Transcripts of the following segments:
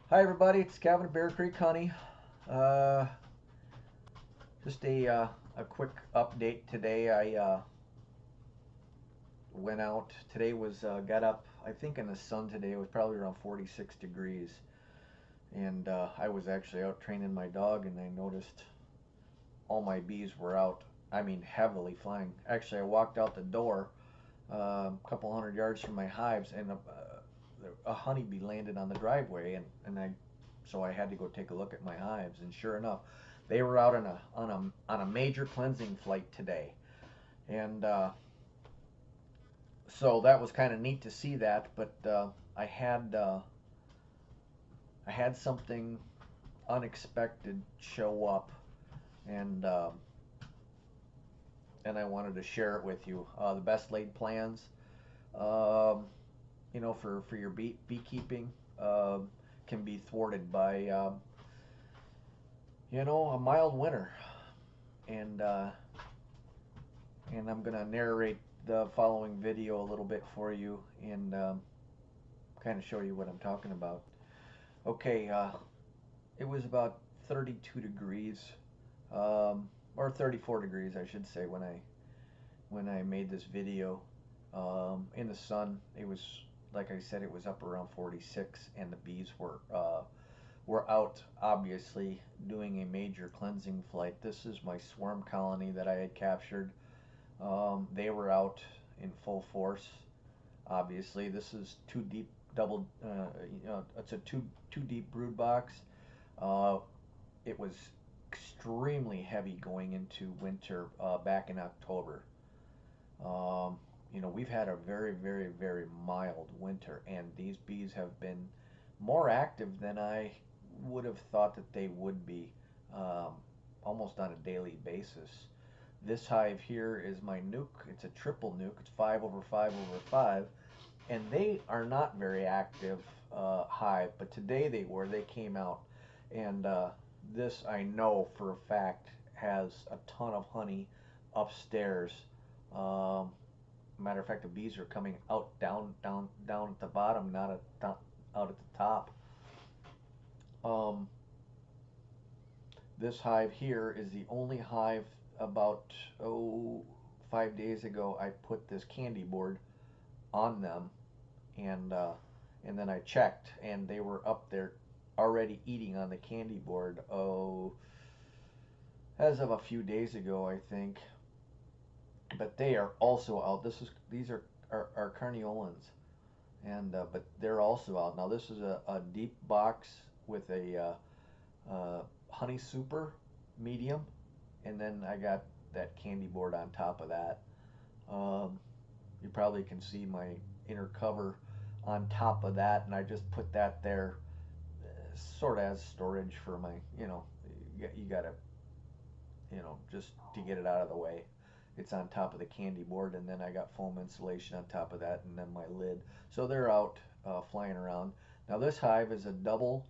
Hi everybody, it's Kevin at Bear Creek Honey. Uh, just a quick update today. I went out. Today was got up. I think in the sun today. It was probably around 46 degrees, and I was actually out training my dog, and I noticed all my bees were out. I mean, heavily flying. Actually, I walked out the door a couple hundred yards from my hives, and a honeybee landed on the driveway, and so I had to go take a look at my hives, and sure enough, they were out on a major cleansing flight today, and so that was kind of neat to see that. But I had uh, I had something unexpected show up, and and I wanted to share it with you. The best laid plans. Um, for your beekeeping can be thwarted by a mild winter, and and I'm gonna narrate the following video a little bit for you and kind of show you what I'm talking about. Okay, it was about 32 degrees, or 34 degrees, I should say, when I made this video. In the sun, it was, like I said, it was up around 46, and the bees were out, obviously doing a major cleansing flight. This is my swarm colony that I had captured. They were out in full force. Obviously, this is two deep double. It's a two deep brood box. Uh, it was extremely heavy going into winter back in October. Um, we've had a very, very, very mild winter, and these bees have been more active than I would have thought that they would be, um, almost on a daily basis. This hive here is my nuke. It's a triple nuke. It's 5 over 5 over 5, and they are not very active hive, but today they were. They came out, and this I know for a fact has a ton of honey upstairs. Um, Matter of fact, the bees are coming out down at the bottom, not out at the top. Um, this hive here is the only hive. About 5 days ago, I put this candy board on them, and then I checked, and they were up there already eating on the candy board. As of a few days ago, I think. But they are also out. These are carniolans, and but they're also out now. This is a deep box with a honey super medium, and then I got that candy board on top of that. Um, you probably can see my inner cover on top of that, and I just put that there, sort of as storage for my, you gotta, just to get it out of the way. It's on top of the candy board, and then I got foam insulation on top of that, and then my lid. So they're out flying around. Now this hive is a double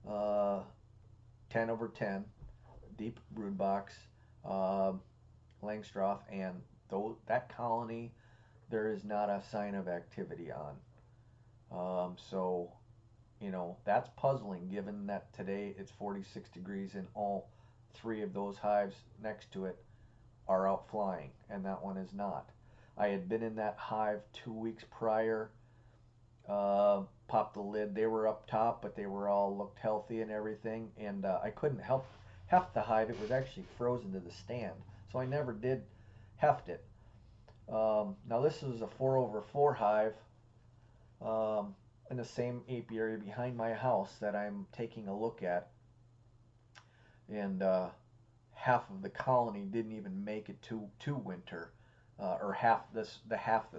uh, 10 over 10 deep brood box, uh, Langstroth, and that colony, there is not a sign of activity on. So, that's puzzling given that today it's 46 degrees and all three of those hives next to it are out flying, and that one is not. I had been in that hive 2 weeks prior, popped the lid. They were up top, but they were all looked healthy and everything, and I couldn't help heft the hive. It was actually frozen to the stand, so I never did heft it. Now this is a 4 over 4 hive in the same apiary behind my house that I'm taking a look at, and half of the colony didn't even make it to winter, or half the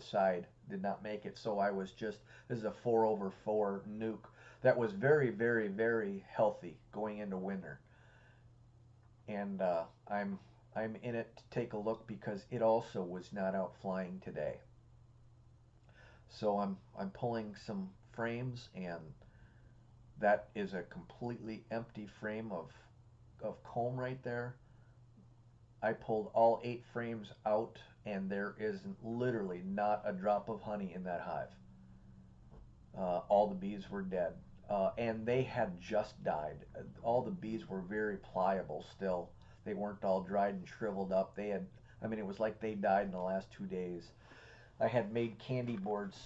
side did not make it. So this is a 4 over 4 nuke that was very, very, very healthy going into winter, and I'm in it to take a look because it also was not out flying today. So I'm pulling some frames, and that is a completely empty frame of comb right there. I pulled all 8 frames out, and there is literally not a drop of honey in that hive. All the bees were dead. and they had just died. All the bees were very pliable still. They weren't all dried and shriveled up. They had, I mean, it was like they died in the last 2 days. I had made candy boards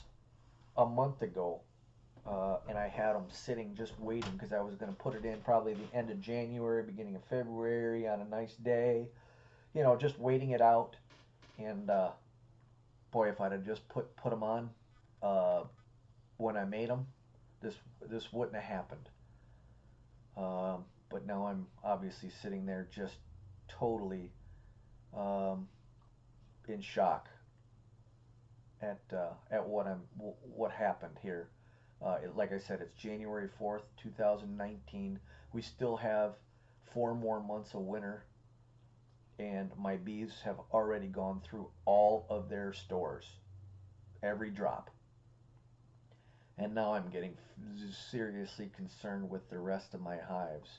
a month ago, and I had them sitting just waiting because I was going to put it in probably the end of January, beginning of February on a nice day. You know, just waiting it out. And boy, if I'd have just put them on uh, when I made them, this this wouldn't have happened. But now I'm obviously sitting there just totally um, in shock at what happened here. Like I said, it's January 4th, 2019. We still have 4 more months of winter, and my bees have already gone through all of their stores, every drop. And now I'm getting seriously concerned with the rest of my hives.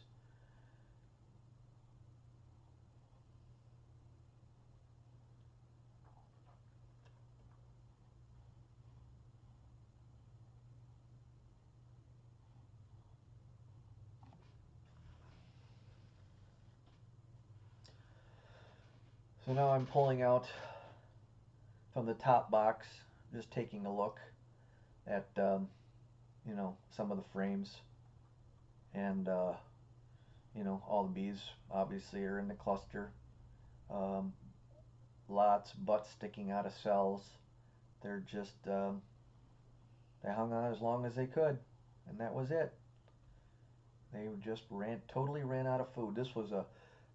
So now I'm pulling out from the top box, just taking a look at some of the frames, and all the bees obviously are in the cluster. Um, Lots butts sticking out of cells. They're just they hung on as long as they could, and that was it. They just totally ran out of food. This was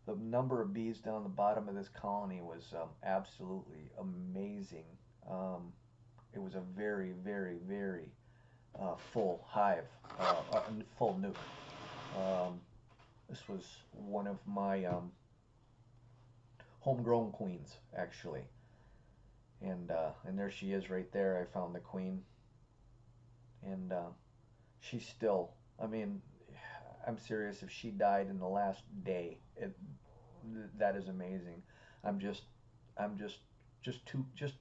the number of bees down the bottom of this colony was absolutely amazing. It was a very, very, very full hive, full nuke. This was one of my homegrown queens, actually, and there she is right there. I found the queen, and she's still. I mean, I'm serious. If she died in the last day, that is amazing. I'm just, I'm just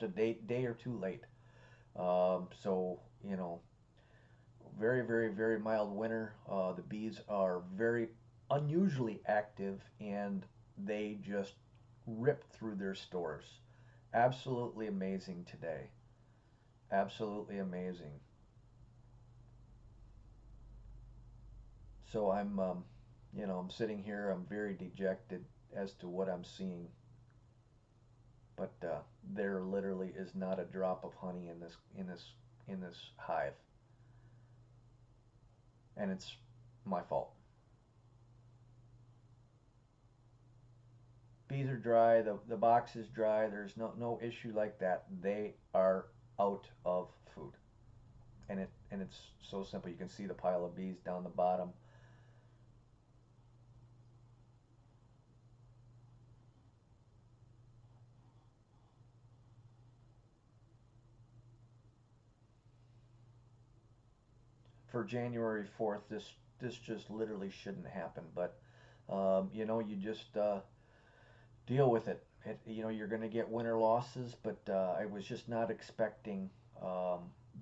a day or two late. So very, very, very mild winter. The bees are very unusually active, and they just rip through their stores. Absolutely amazing today. Absolutely amazing. So I'm sitting here. I'm very dejected as to what I'm seeing. But there literally is not a drop of honey in this hive, and it's my fault. Bees are dry. The box is dry. There's no issue like that. They are out of food, and it's so simple. You can see the pile of bees down the bottom. For January 4th, this just literally shouldn't happen. But you just deal with it. You're going to get winter losses, but I was just not expecting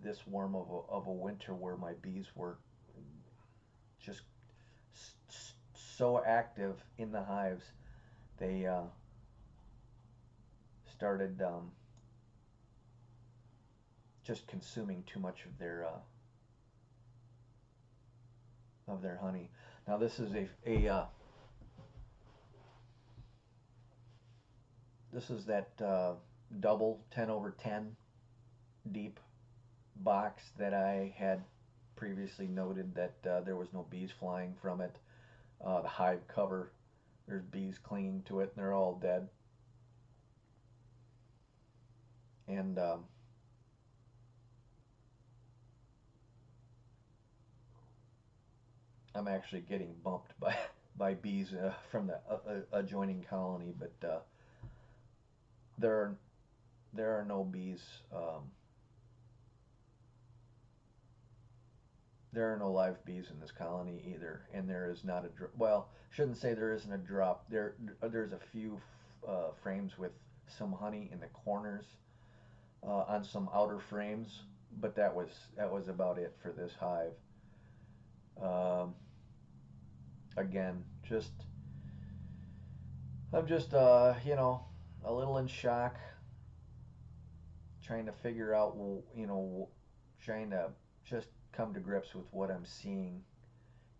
this warm of a winter where my bees were just so active in the hives. They started just consuming too much of their honey. Now this is this is that double 10/10 deep box that I had previously noted that there was no bees flying from it. The hive cover, there's bees clinging to it, and they're all dead. And I'm actually getting bumped by bees from the adjoining colony, but there are there are no bees. There are no live bees in this colony either, and there is not a well. Shouldn't say there isn't a drop. There's a few frames with some honey in the corners on some outer frames, but that was about it for this hive. Um, Again, I'm just a little in shock, trying to figure out, trying to just come to grips with what I'm seeing,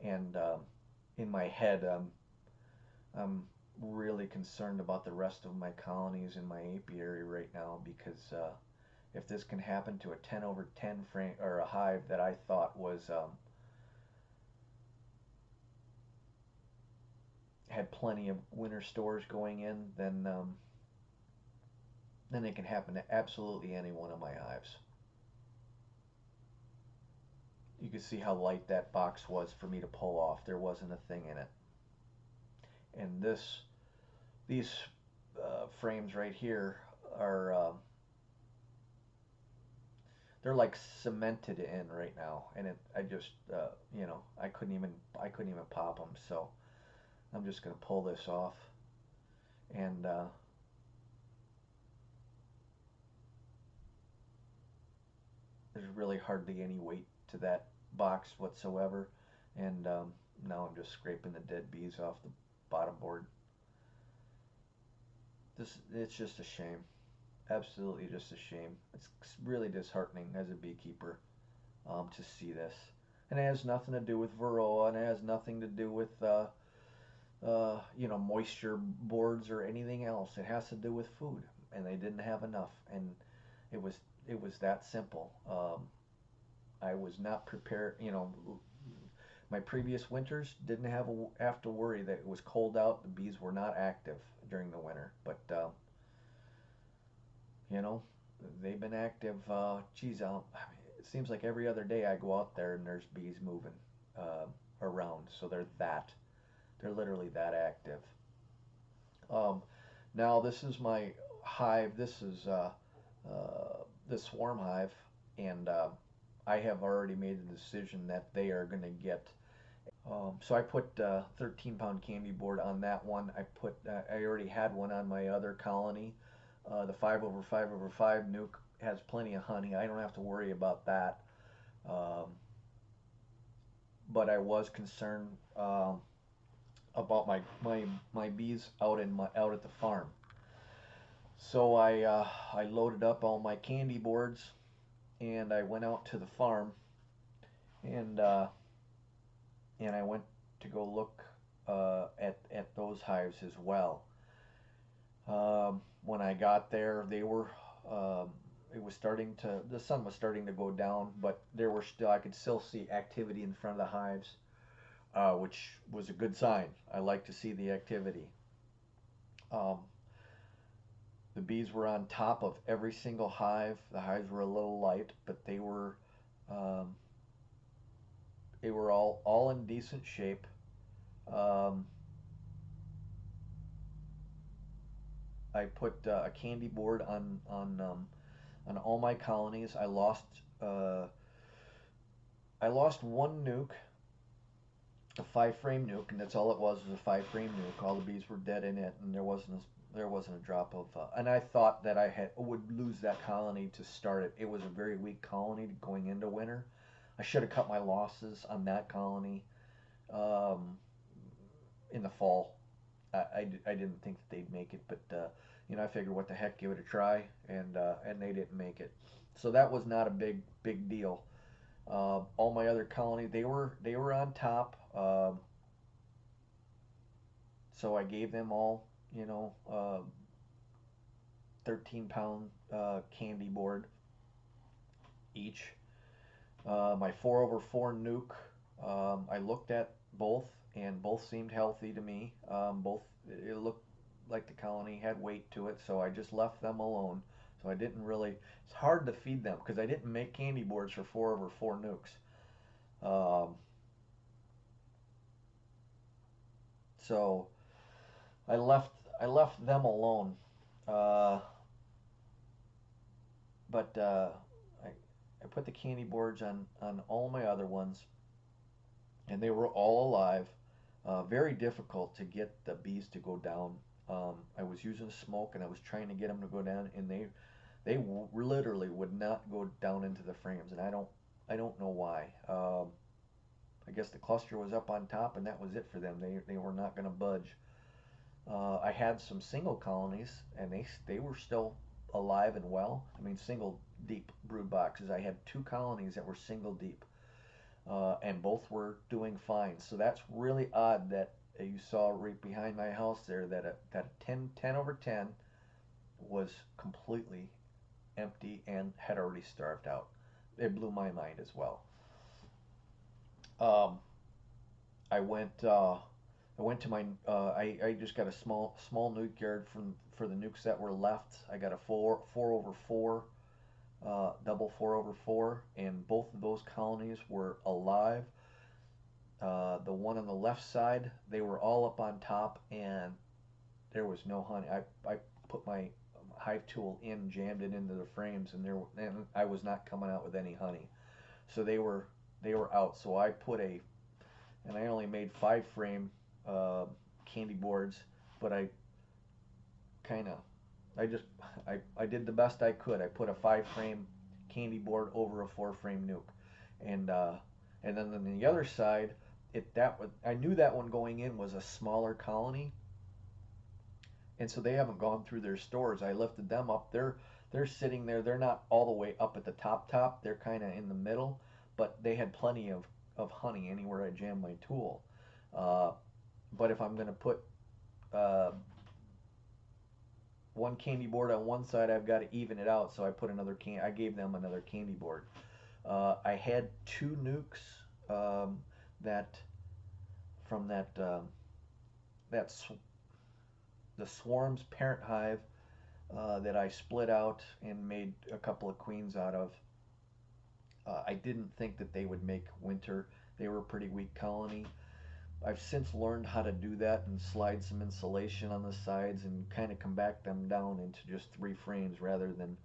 and in my head, I'm really concerned about the rest of my colonies in my apiary right now because if this can happen to a 10 over 10 frame or a hive that I thought was had plenty of winter stores going in, then it can happen to absolutely any one of my hives. You can see how light that box was for me to pull off. There wasn't a thing in it. And these frames right here are they're like cemented in right now, and I just I couldn't even pop them. So I'm just gonna pull this off, and there's really hardly any weight to that box whatsoever, and now I'm just scraping the dead bees off the bottom board. It's just a shame, absolutely just a shame. It's really disheartening as a beekeeper to see this, and it has nothing to do with varroa, and it has nothing to do with moisture boards or anything else. It has to do with food, and they didn't have enough, and it was it was that simple. I was not prepared. My previous winters didn't have to worry that it was cold out. The bees were not active during the winter, but you know, they've been active. Geez, it seems like every other day I go out there and there's bees moving around. So they're literally that active. Um, Now this is my hive. This is the swarm hive, and I have already made the decision that they are going to get. So I put 13-pound candy board on that one. I already had one on my other colony. The 5 over 5 over 5 nuke has plenty of honey. I don't have to worry about that. Um, but I was concerned about my bees out at the farm. So I loaded up all my candy boards, and I went out to the farm, and I went to go look at those hives as well. When I got there, the sun was starting to go down, but I could still see activity in front of the hives, which was a good sign. I like to see the activity. Um, the bees were on top of every single hive. The hives were a little light, but um, they were all in decent shape. Um, I put a candy board on all my colonies. I lost one nuke, a 5 frame nuke, and that's all it was a 5 frame nuke. All the bees were dead in it, and there wasn't a drop of. And I thought that would lose that colony to start it. It was a very weak colony going into winter. I should have cut my losses on that colony um, in the fall. I didn't think that they'd make it, but I figured what the heck, give it a try, and they didn't make it. So that was not a big deal. All my other colonies, they were on top. So I gave them all 13-pound candy board each. My 4 over 4 nuke, I looked at both, and both seemed healthy to me. Both it looked like the colony had weight to it, so I just left them alone. So I didn't really. It's hard to feed them because I didn't make candy boards for 4 over 4 nukes. Um, so I left them alone. Uh, but I put the candy boards on all my other ones, and they were all alive. Very difficult to get the bees to go down. I was using smoke, and I was trying to get them to go down, and they literally would not go down into the frames, and I don't know why. I I guess the cluster was up on top, and that was it for them. They were not going to budge. I had some single colonies, and they were still alive and well. I mean, single deep brood boxes. I had 2 colonies that were single deep, and both were doing fine. So that's really odd that you saw right behind my house there that a 10 over 10 was completely empty and had already starved out. It blew my mind as well. I went to my I just got a small nuke yard for the nukes that were left. I got a 4 over 4 double 4 over 4, and both of those colonies were alive. The one on the left side, they were all up on top, and there was no honey. I put my hive tool in, jammed it into the frames, and I was not coming out with any honey. So they were out. So I and I only made 5 frame candy boards, but I did the best I could. I put a 5 frame candy board over a 4 frame nuke, and then on the other side, I knew that one going in was a smaller colony, and so they haven't gone through their stores. I lifted them up. They're sitting there. They're not all the way up at the top. They're kind of in the middle, but they had plenty of honey anywhere I jammed my tool. But if I'm going to put one candy board on one side, I've got to even it out. So I gave them another candy board. I had 2 nukes that from the swarm's parent hive that I split out and made a couple of queens out of. I didn't think that they would make winter. They were a pretty weak colony. I've since learned how to do that and slide some insulation on the sides and kind of compact them down into just 3 frames rather than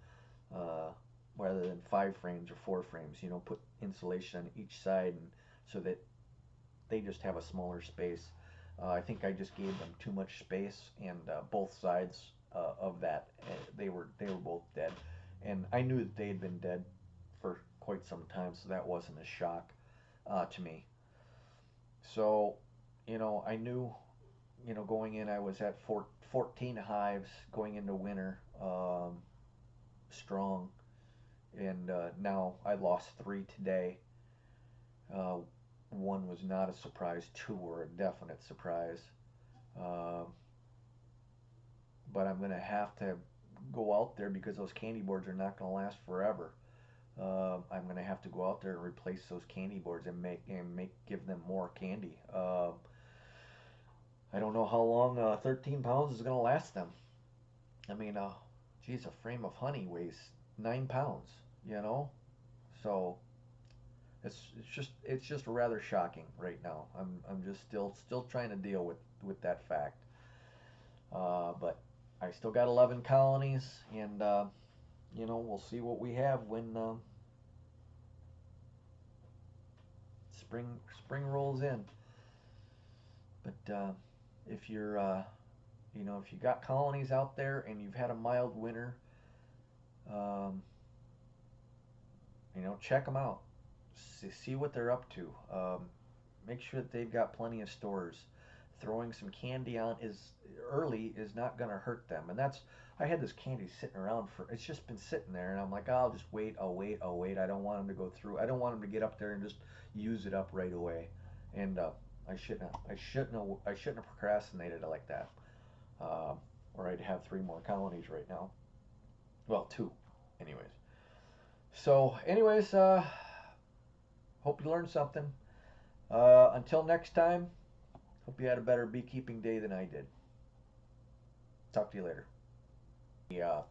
5 frames or 4 frames. You know, put insulation on each side, and so that they just have a smaller space. I think I just gave them too much space, and both sides of that, they were both dead, and I knew that they had been dead for quite some time, so that wasn't a shock to me. So, you know, I knew, you know, going in, I was at 14 hives going into winter, strong, and now I lost 3 today. 1 was not a surprise, 2 were a definite surprise. But I'm going to have to go out there because those candy boards are not going to last forever. I'm going to have to go out there and replace those candy boards and give them more candy. I don't know how long 13 pounds is going to last them. I mean, geez, a frame of honey weighs 9 pounds, you know? So it's just rather shocking right now. I'm just still trying to deal with that fact. But I still got 11 colonies, and you know, we'll see what we have when spring rolls in. But if you're you know, if you got colonies out there and you've had a mild winter, you know, check them out. See what they're up to. Make sure that they've got plenty of stores. Throwing some candy on early is not going to hurt them. And I had this candy sitting around it's just been sitting there, and I'm like, I'll just wait. I'll wait. I don't want them to go through. I don't want them to get up there and just use it up right away. And I shouldn't have procrastinated it like that. Or I'd have 3 more colonies right now. Well, 2, anyways. So, anyways, hope you learned something. Until next time, hope you had a better beekeeping day than I did. Talk to you later. The